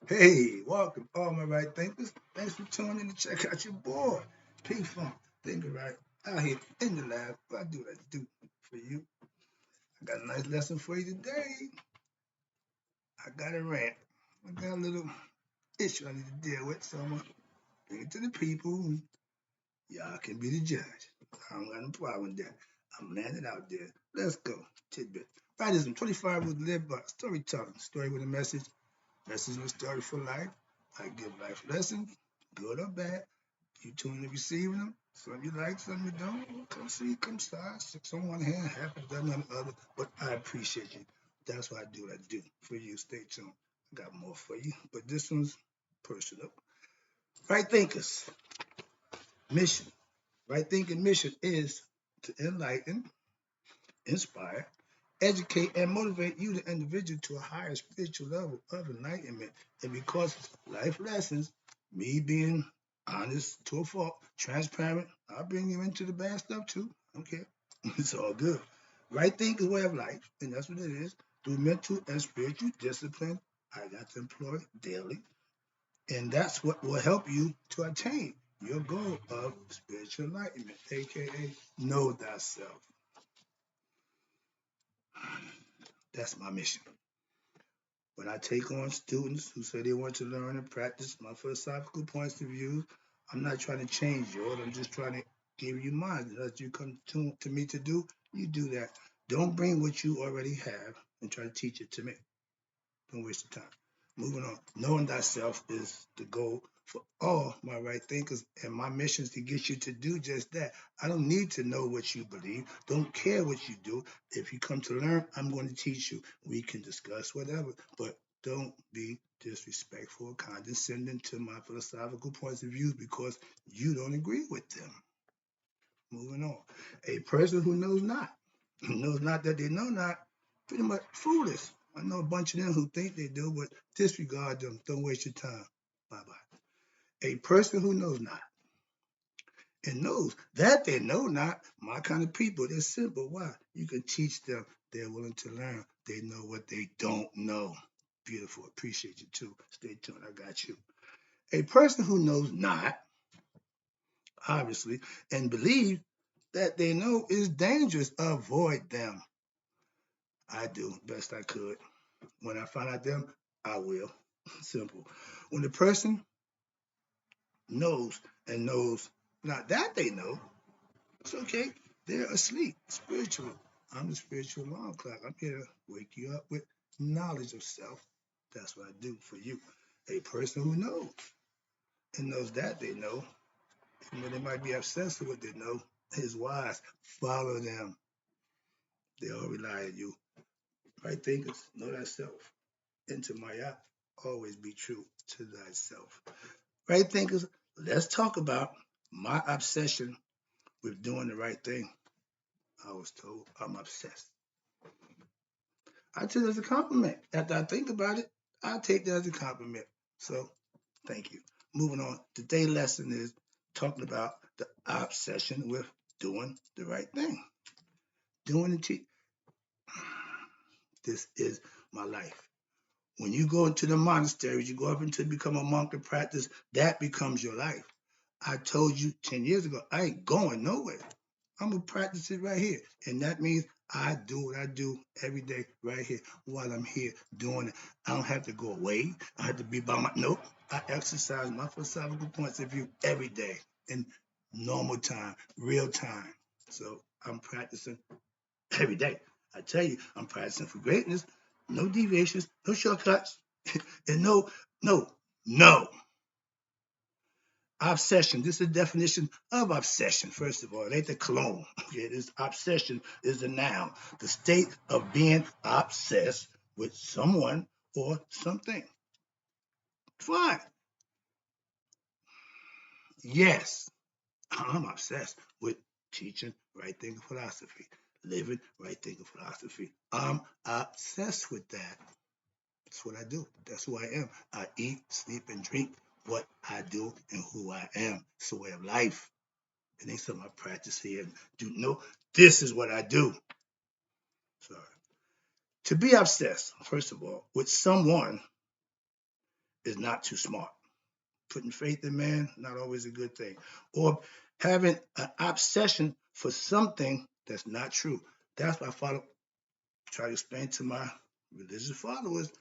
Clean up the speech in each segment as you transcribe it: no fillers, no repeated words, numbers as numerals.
Hey, welcome, all my right thinkers. Thanks for tuning in to check out your boy, P Funk. Thinker right out here in the lab. I do what I do for you. I got a nice lesson for you today. I got a rant. I got a little issue I need to deal with, so I'm gonna bring it to the people. And y'all can be the judge. I don't got no problem with that. I'm landing out there. Let's go. Tidbit. Wrightism 25 was lived by storytelling. Story with a message. Message and story for life. I give life lessons, good or bad. You tune in receiving them. Some you like, some you don't. Come see, come side. Six on one hand, half a dozen on the other. But I appreciate you. That's why I do what I do for you. Stay tuned. I got more for you, but this one's personal. Right thinkers mission. Right thinking mission is to enlighten, inspire, educate, and motivate you, the individual, to a higher spiritual level of enlightenment. And because life lessons, me being honest to a fault, transparent, I'll bring you into the bad stuff too. Okay, it's all good. Right thinking way of life, and that's what it is. Through mental and spiritual discipline, I got to employ daily, and that's what will help you to attain your goal of spiritual enlightenment, aka know thyself. That's my mission. When I take on students who say they want to learn and practice my philosophical points of view, I'm not trying to change yours. I'm just trying to give you mine. As you come to me to do, you do that. Don't bring what you already have and try to teach it to me. Don't waste your time. Moving on. Knowing thyself is the goal for all my right thinkers, and my mission is to get you to do just that. I don't need to know what you believe. Don't care what you do. If you come to learn, I'm going to teach you. We can discuss whatever, but don't be disrespectful or condescending to my philosophical points of view because you don't agree with them. Moving on. A person who knows not, knows not that they know not, pretty much foolish. I know a bunch of them who think they do, but disregard them. Don't waste your time. Bye bye. A person who knows not and knows that they know not, my kind of people, they're simple. Why? You can teach them. They're willing to learn. They know what they don't know. Beautiful. Appreciate you too. Stay tuned. I got you. A person who knows not, obviously, and believes that they know is dangerous, avoid them. I do best I could. When I find out them, I will. Simple. When the person knows and knows not that they know, it's okay. They're asleep spiritually. I'm the spiritual alarm clock. I'm here to wake you up with knowledge of self. That's what I do for you. A person who knows and knows that they know, even though they might be obsessed with what they know, is wise. Follow them. They all rely on you. Right thinkers, know thyself. Into Maya, always be true to thyself. Right thinkers, let's talk about my obsession with doing the right thing. I was told I'm obsessed. I take it as a compliment. After I think about it, I take that as a compliment. So thank you. Moving on. Today's lesson is talking about the obsession with doing the right thing. Doing it. This is my life. When you go into the monasteries, you go up into become a monk and practice, that becomes your life. I told you 10 years ago, I ain't going nowhere. I'm going to practice it right here. And that means I do what I do every day right here while I'm here doing it. I don't have to go away. I have to be by my, nope. I exercise my philosophical points of view every day in normal time, real time. So I'm practicing every day. I tell you, I'm practicing for greatness. No deviations, no shortcuts, and no. Obsession. This is the definition of obsession. First of all, it ain't the cologne. Okay, this obsession is the noun. The state of being obsessed with someone or something. Fine. Yes, I'm obsessed with teaching right thinking philosophy, living right thinking philosophy. I'm obsessed with that. That's what I do. That's who I am. I eat, sleep, and drink what I do and who I am. It's a way of life. It ain't something I practice here and do. No, this is what I do. So to be obsessed, first of all, with someone is not too smart. Putting faith in man, not always a good thing. Or having an obsession for something that's not true. That's why I try to explain to my religious followers,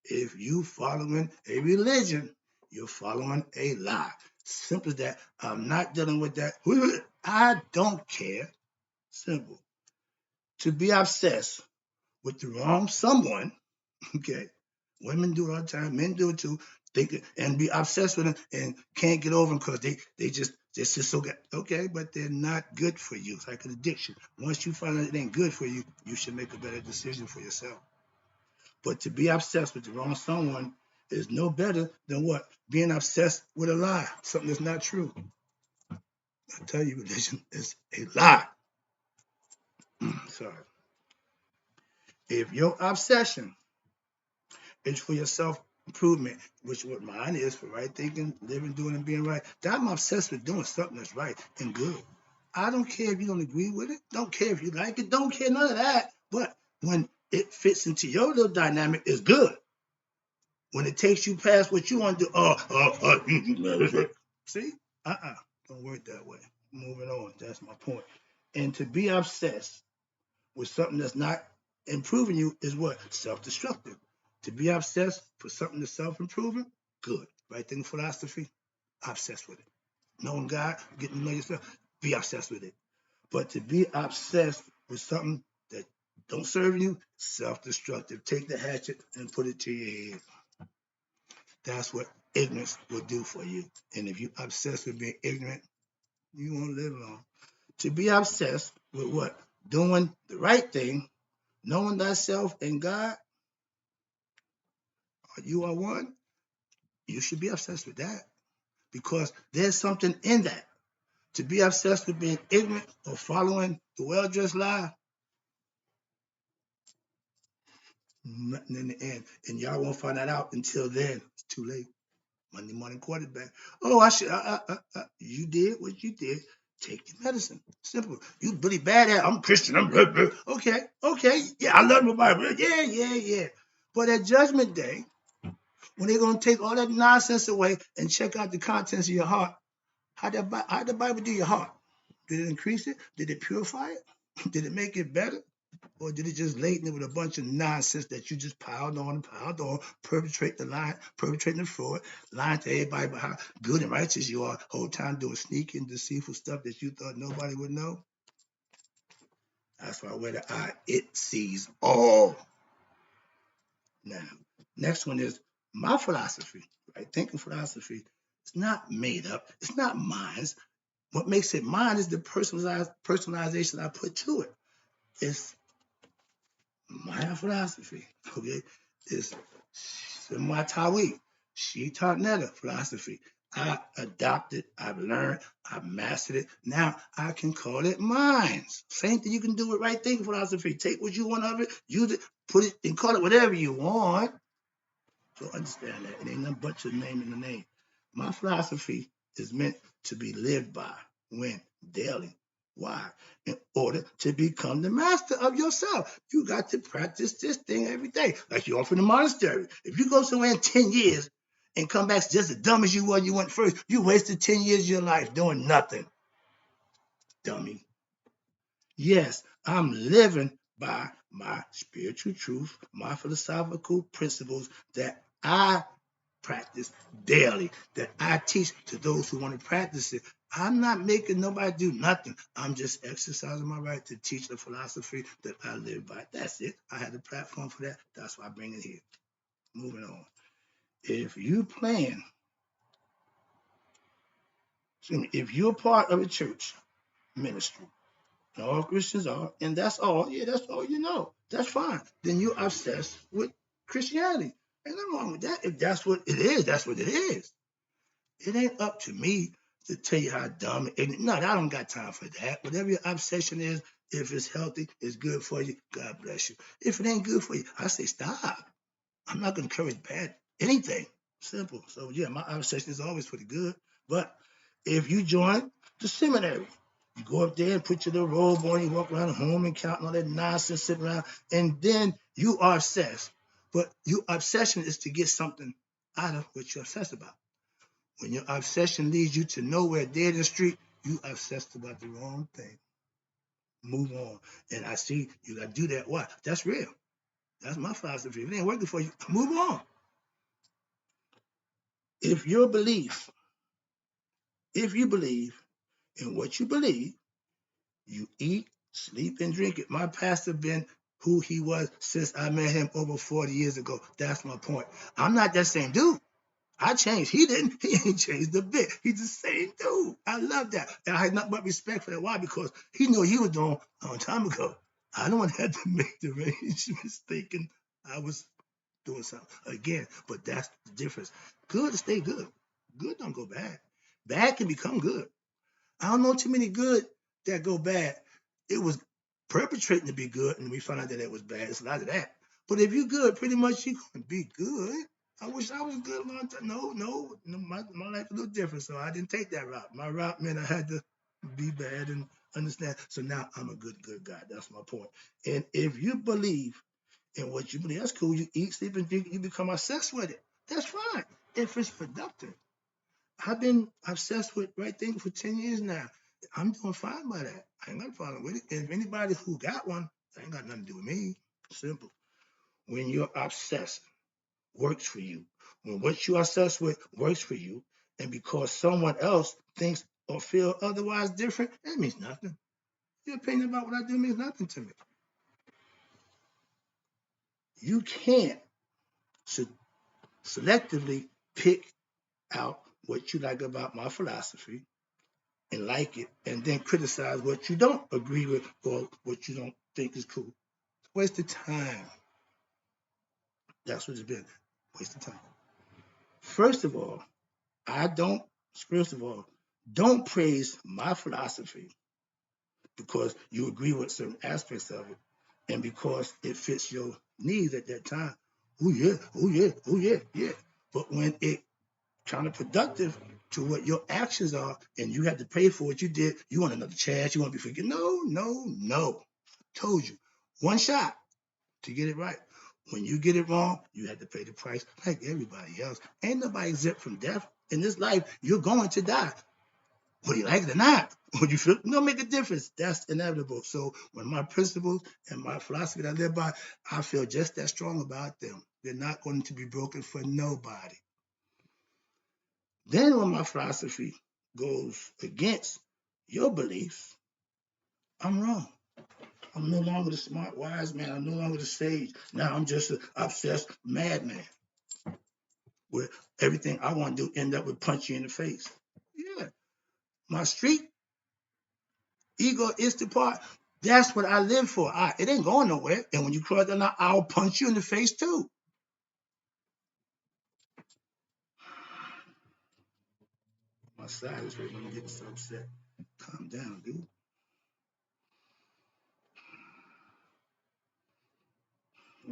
if you following a religion, you're following a lie. Simple as that. I'm not dealing with that. I don't care. Simple. To be obsessed with the wrong someone, okay? Women do it all the time, men do it too. And be obsessed with them and can't get over them because they're just so good. Okay, but they're not good for you. It's like an addiction. Once you find out it ain't good for you, you should make a better decision for yourself. But to be obsessed with the wrong someone is no better than what? Being obsessed with a lie, something that's not true. I tell you, religion is a lie. Sorry. If your obsession is for your self improvement, which what mine is for right thinking, living, doing, and being right, that I'm obsessed with doing something that's right and good. I don't care if you don't agree with it. Don't care if you like it. Don't care none of that. But when it fits into your little dynamic, it's good. When it takes you past what you want to do, see, don't work that way. Moving on. That's my point. And to be obsessed with something that's not improving you is what? Self-destructive. To be obsessed for something that's self-improving, good. Right thing philosophy, obsessed with it. Knowing God, getting to know yourself, be obsessed with it. But to be obsessed with something that don't serve you, self-destructive. Take the hatchet and put it to your head. That's what ignorance will do for you. And if you're obsessed with being ignorant, you won't live long. To be obsessed with what? Doing the right thing, knowing thyself and God, you are one, you should be obsessed with that because there's something in that. To be obsessed with being ignorant or following the well-dressed lie, nothing in the end. And y'all won't find that out until then. It's too late. Monday morning quarterback. Oh, I should. You did what you did. Take your medicine. Simple. You really bad at. I'm Christian. I'm okay. Okay. Yeah, I love my Bible. Yeah, yeah, yeah. But at Judgment Day, when they're gonna take all that nonsense away and check out the contents of your heart, how'd the Bible do your heart? Did it increase it? Did it purify it? Did it make it better? Or did it just laden it with a bunch of nonsense that you just piled on, perpetrating the fraud, lying to everybody about how good and righteous you are, whole time doing sneaky and deceitful stuff that you thought nobody would know? That's why where the eye, it sees all. Now, next one is my philosophy, right? Thinking philosophy. It's not made up. It's not mine. What makes it mine is the personalization I put to it. It's my philosophy, okay? It's semi-Tawi, Shi-Ta-Netta philosophy. I adopted, I've learned, I've mastered it. Now I can call it mine. Same thing you can do with right thinking philosophy. Take what you want of it, use it, put it, and call it whatever you want. So understand that. It ain't nothing but your name in the name. My philosophy is meant to be lived by. When? Daily. Why? In order to become the master of yourself. You got to practice this thing every day. Like you're off in the monastery. If you go somewhere in 10 years and come back just as dumb as you were you went first, you wasted 10 years of your life doing nothing. Dummy. Yes, I'm living by my spiritual truth, my philosophical principles that I practice daily, that I teach to those who want to practice it. I'm not making nobody do nothing. I'm just exercising my right to teach the philosophy that I live by. That's it. I had a platform for that. That's why I bring it here. Moving on. If you plan, if you're part of a church ministry, and all Christians are, and that's all, yeah, that's all you know. That's fine. Then you're obsessed with Christianity. Ain't nothing wrong with that. If that's what it is, that's what it is. It ain't up to me to tell you how dumb and ignorant. No, I don't got time for that. Whatever your obsession is, if it's healthy, it's good for you, God bless you. If it ain't good for you, I say stop. I'm not going to encourage bad anything. Simple. So, yeah, my obsession is always for the good. But if you join the seminary, you go up there and put your little robe on, you walk around home and counting all that nonsense, sitting around, and then you are obsessed. But your obsession is to get something out of what you're obsessed about. When your obsession leads you to nowhere dead in the street, you obsessed about the wrong thing. Move on. And I see you got to do that. Why? That's real. That's my philosophy. If it ain't working for you, move on. If your belief, if you believe in what you believe, you eat, sleep, and drink it. My pastor been who he was since I met him over 40 years ago. That's my point. I'm not that same dude. I changed. He didn't. He ain't changed a bit. He's the same dude. I love that. And I had nothing but respect for that. Why? Because he knew what he was doing a long time ago. I don't want to have to make the arrangements thinking I was doing something again. But that's the difference. Good stay good. Good don't go bad. Bad can become good. I don't know too many good that go bad. It was perpetrating to be good, and we found out that it was bad. It's a lot of that. But if you're good, pretty much you're going to be good. I wish I was good a long time. No, my life is a little different, so I didn't take that route. My route meant I had to be bad and understand. So now I'm a good guy. That's my point. And if you believe in what you believe, that's cool. You eat, sleep, and drink, you become obsessed with it. That's fine if it's productive. I've been obsessed with Right Thinking for 10 years now. I'm doing fine by that. I ain't got a problem with it. And if anybody who got one, that ain't got nothing to do with me. Simple. When you're obsessed, works for you. When what you obsessed with works for you, and because someone else thinks or feel otherwise different, that means nothing. Your opinion about what I do means nothing to me. You can't selectively pick out what you like about my philosophy and like it, and then criticize what you don't agree with or what you don't think is cool. Waste of time. That's what it's been. Waste of time. First of all, first of all, don't praise my philosophy because you agree with certain aspects of it and because it fits your needs at that time. Oh yeah, oh yeah, oh yeah, yeah. But when it counterproductive to what your actions are, and you have to pay for what you did. You want another chance. You want to be forgiven. No. Told you. One shot to get it right. When you get it wrong, you have to pay the price like everybody else. Ain't nobody exempt from death. In this life, you're going to die. Whether you like it or not, what you feel, no make a difference. That's inevitable. So when my principles and my philosophy that I live by, I feel just that strong about them. They're not going to be broken for nobody. Then when my philosophy goes against your beliefs, I'm wrong. I'm no longer the smart, wise man. I'm no longer the sage. Now I'm just an obsessed madman where everything I want to do end up with punch you in the face. Yeah. My street egoistic part, that's what I live for. It ain't going nowhere. And when you cross that line, I'll punch you in the face too. My side is hurting. I'm getting so upset. Calm down, dude.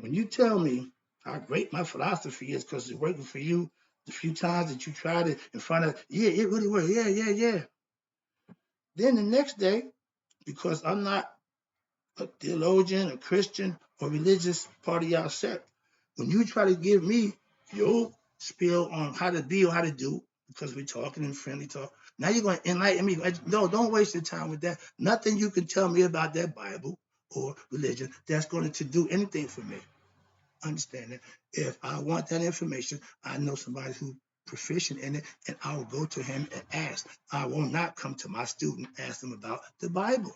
When you tell me how great my philosophy is because it's working for you, the few times that you tried it and find out, yeah, it really worked. Yeah. Then the next day, because I'm not a theologian, a Christian, or religious part of y'all sect, when you try to give me your spiel on how to be or how to do, because we're talking in friendly talk, now you're going to enlighten me. No, don't waste your time with that. Nothing you can tell me about that Bible or religion that's going to do anything for me. Understand that. If I want that information, I know somebody who's proficient in it, and I will go to him and ask. I will not come to my student, ask them about the Bible.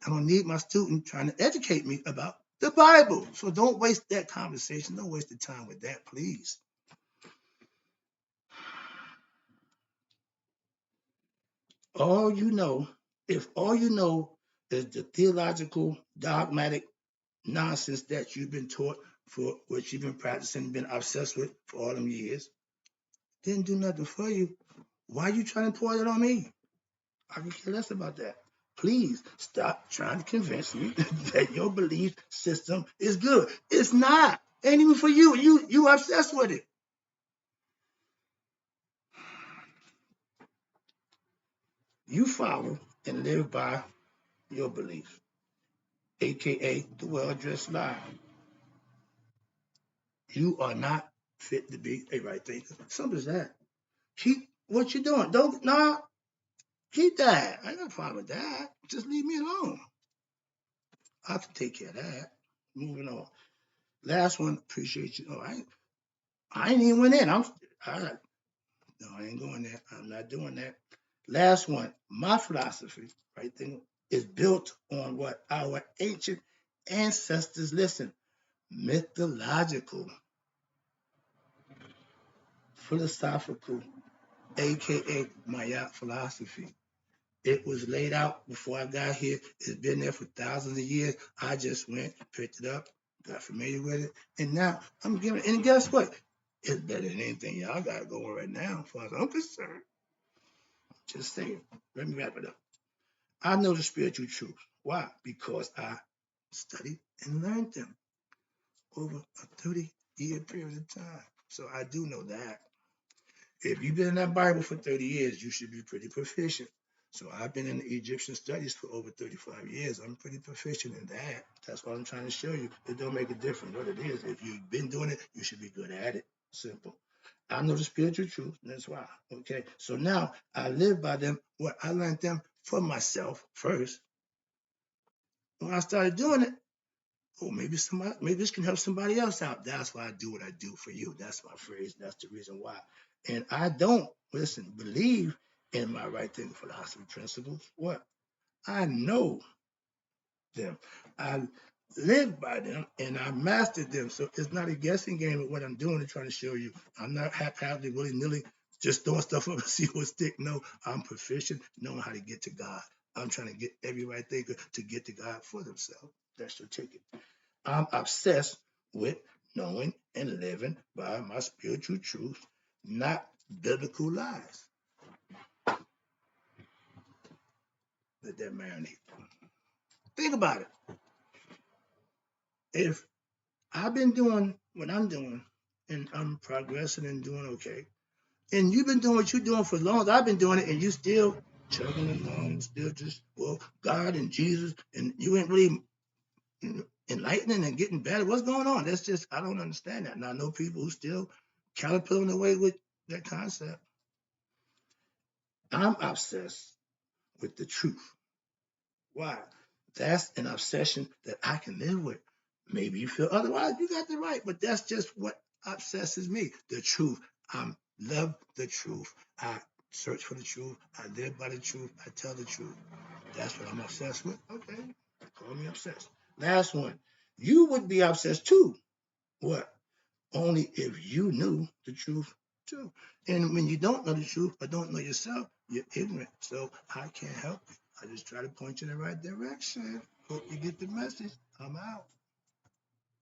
I don't need my student trying to educate me about the Bible. So don't waste that conversation. Don't waste the time with that, please. All you know, if all you know is the theological, dogmatic nonsense that you've been taught for what you've been practicing, been obsessed with for all them years, didn't do nothing for you. Why are you trying to pour that on me? I can care less about that. Please stop trying to convince me that your belief system is good. It's not. Ain't even for you. You obsessed with it. You follow and live by your belief, aka the well-dressed lie. You are not fit to be a right thinker. Simple as that. Keep what you're doing. Don't nah, keep that. I ain't got a problem with that. Just leave me alone. I can take care of that. Moving on. Last one, appreciate you. Oh, I ain't even went in. No, I ain't going there. I'm not doing that. Last one, my philosophy, right thing, is built on what our ancient ancestors, listen, mythological, philosophical, aka Maya philosophy. It was laid out before I got here. It's been there for thousands of years. I just went, picked it up, got familiar with it, and now I'm giving. And guess what? It's better than anything y'all got going right now, as far as I'm concerned. Just saying. Let me wrap it up. I know the spiritual truth. Why? Because I studied and learned them over a 30-year period of time. So I do know that. If you've been in that Bible for 30 years, you should be pretty proficient. So I've been in Egyptian studies for over 35 years. I'm pretty proficient in that. That's what I'm trying to show you. It don't make a difference what it is. If you've been doing it, you should be good at it. Simple. I know the spiritual truth, and that's why. Okay. So now I live by them. What I learned them for myself first. When I started doing it, oh, maybe this can help somebody else out. That's why I do what I do for you. That's my phrase. That's the reason why. And I don't believe in my right thinking philosophy principles. What? I know them. I live by them and I mastered them. So it's not a guessing game of what I'm doing and trying to show you. I'm not haphazardly, willy-nilly, just throwing stuff up and see what stick. No, I'm proficient knowing how to get to God. I'm trying to get every right thinker to get to God for themselves. That's your ticket. I'm obsessed with knowing and living by my spiritual truth, not biblical lies. Let that marinate. Think about it. If I've been doing what I'm doing and I'm progressing and doing okay, and you've been doing what you're doing for as long as I've been doing it, and you still chugging along, still just, well, God and Jesus, and you ain't really enlightening and getting better. What's going on? That's just, I don't understand that. And I know people who still caterpillar away with that concept. I'm obsessed with the truth. Why? That's an obsession that I can live with. Maybe you feel otherwise, you got the right, but that's just what obsesses me. The truth. I love the truth. I search for the truth. I live by the truth. I tell the truth. That's what I'm obsessed with. Okay. Call me obsessed. Last one. You would be obsessed too. What? Only if you knew the truth too. And when you don't know the truth or don't know yourself, you're ignorant. So I can't help you. I just try to point you in the right direction. Hope you get the message. I'm out.